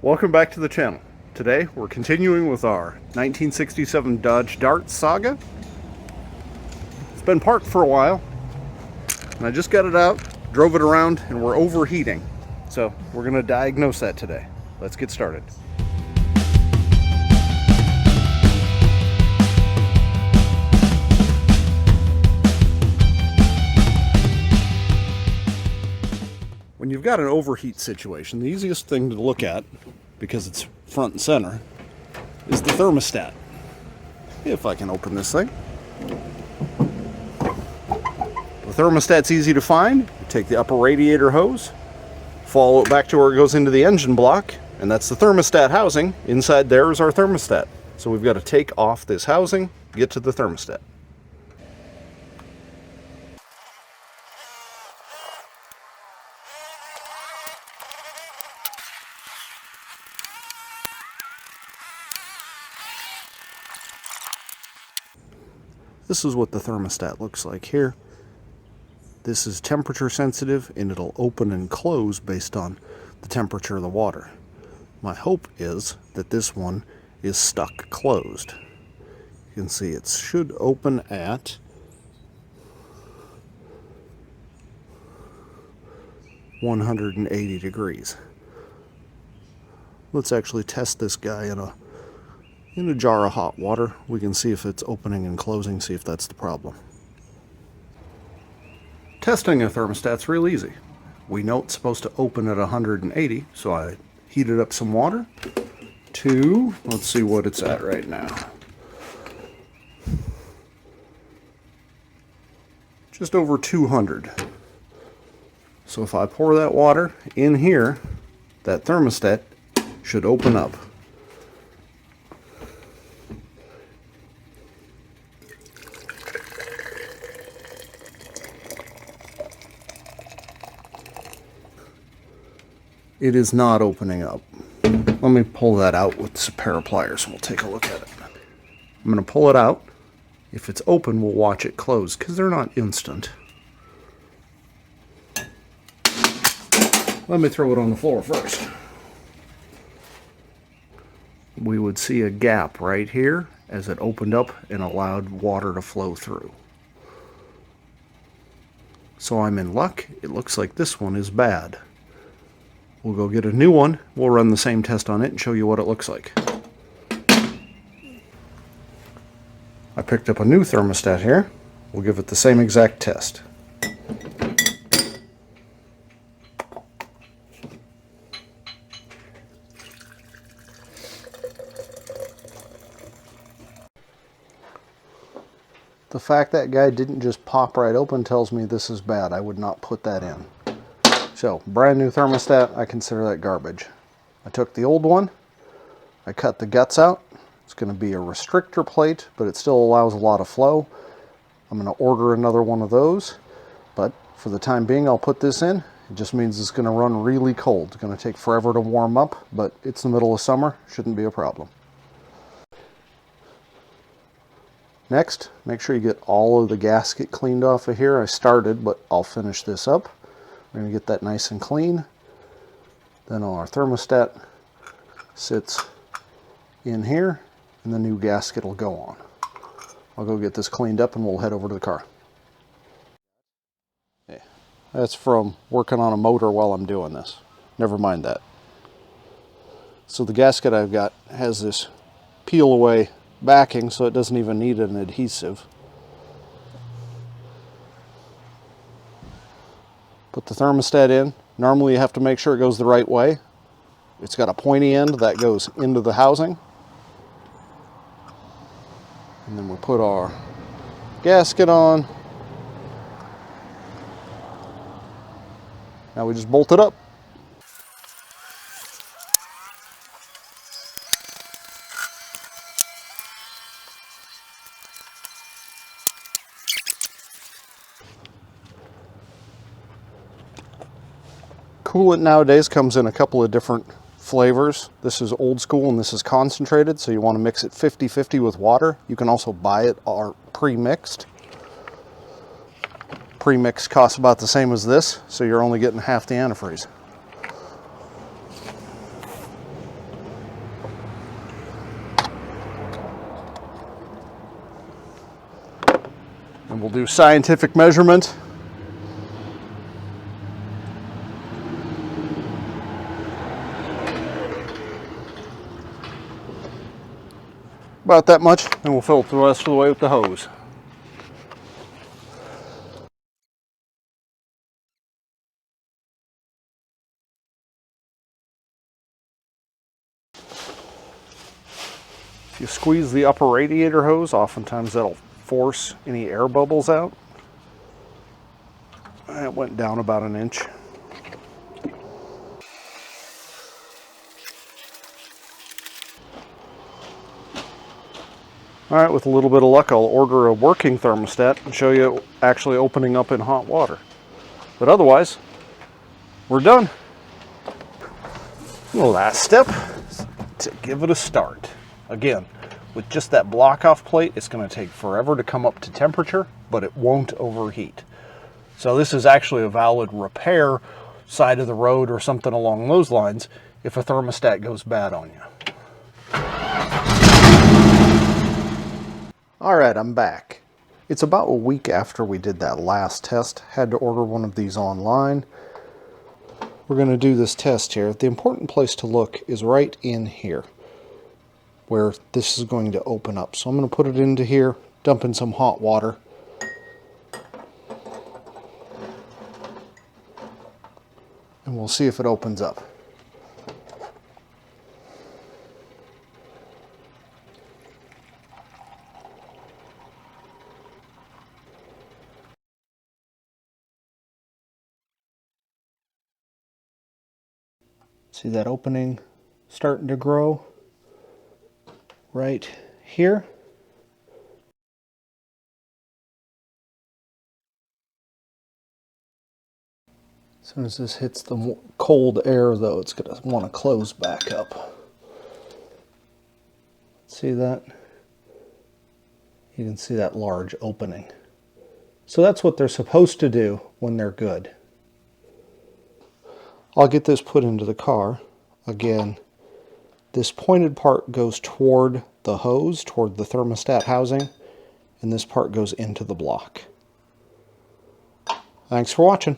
Welcome back to the channel. Today we're continuing with our 1967 Dodge Dart saga. It's been parked for a while and I just got it out, drove it around, and we're overheating. So we're going to diagnose that today. Let's get started. When you've got an overheat situation, the easiest thing to look at, because it's front and center, is the thermostat. If I can open this thing. The thermostat's easy to find. You take the upper radiator hose, follow it back to where it goes into the engine block, and that's the thermostat housing. Inside there is our thermostat. So we've got to take off this housing, get to the thermostat. This is what the thermostat looks like here. This is temperature sensitive and it'll open and close based on the temperature of the water. My hope is that this one is stuck closed. You can see it should open at 180 degrees. Let's actually test this guy in a jar of hot water. We can see if it's opening and closing, see if that's the problem. Testing a thermostat's real easy. We know it's supposed to open at 180, so I heated up some water to, let's see what it's at right now. Just over 200. So if I pour that water in here, that thermostat should open up. It is not opening up. Let me pull that out with a pair of pliers and we'll take a look at it. I'm going to pull it out. If it's open, we'll watch it close because they're not instant. Let me throw it on the floor first. We would see a gap right here as it opened up and allowed water to flow through. So I'm in luck. It looks like this one is bad. We'll go get a new one. We'll run the same test on it and show you what it looks like. I picked up a new thermostat here. We'll give it the same exact test. The fact that guy didn't just pop right open tells me this is bad. I would not put that in. So, brand new thermostat, I consider that garbage. I took the old one, I cut the guts out. It's going to be a restrictor plate, but it still allows a lot of flow. I'm going to order another one of those, but for the time being I'll put this in. It just means it's going to run really cold. It's going to take forever to warm up, but it's the middle of summer, shouldn't be a problem. Next, make sure you get all of the gasket cleaned off of here. I started, but I'll finish this up. We're going to get that nice and clean. Then our thermostat sits in here and the new gasket will go on. I'll go get this cleaned up and we'll head over to the car. Yeah, that's from working on a motor while I'm doing this. Never mind that. So the gasket I've got has this peel away backing, so it doesn't even need an adhesive. Put the thermostat in. Normally you have to make sure it goes the right way. It's got a pointy end that goes into the housing. And then we'll put our gasket on. Now we just bolt it up. Coolant nowadays comes in a couple of different flavors. This is old school and this is concentrated, so you want to mix it 50-50 with water. You can also buy it pre-mixed. Pre-mix costs about the same as this, so you're only getting half the antifreeze. we'll do scientific measurement. About that much, and we'll fill it the rest of the way with the hose. If you squeeze the upper radiator hose, oftentimes that'll force any air bubbles out. It went down about an inch. All right, with a little bit of luck, I'll order a working thermostat and show you it actually opening up in hot water. But otherwise, we're done. The last step is to give it a start. Again, with just that block-off plate, it's going to take forever to come up to temperature, but it won't overheat. So this is actually a valid repair side of the road or something along those lines if a thermostat goes bad on you. All right, I'm back. It's about a week after we did that last test. Had to order one of these online. We're going to do this test here. The important place to look is right in here, where this is going to open up. So I'm going to put it into here, dump in some hot water. And we'll see if it opens up. See that opening starting to grow right here? As soon as this hits the cold air, though, it's going to want to close back up. See that? You can see that large opening. So that's what they're supposed to do when they're good. I'll get this put into the car. Again, this pointed part goes toward the hose, toward the thermostat housing, and this part goes into the block. Thanks for watching.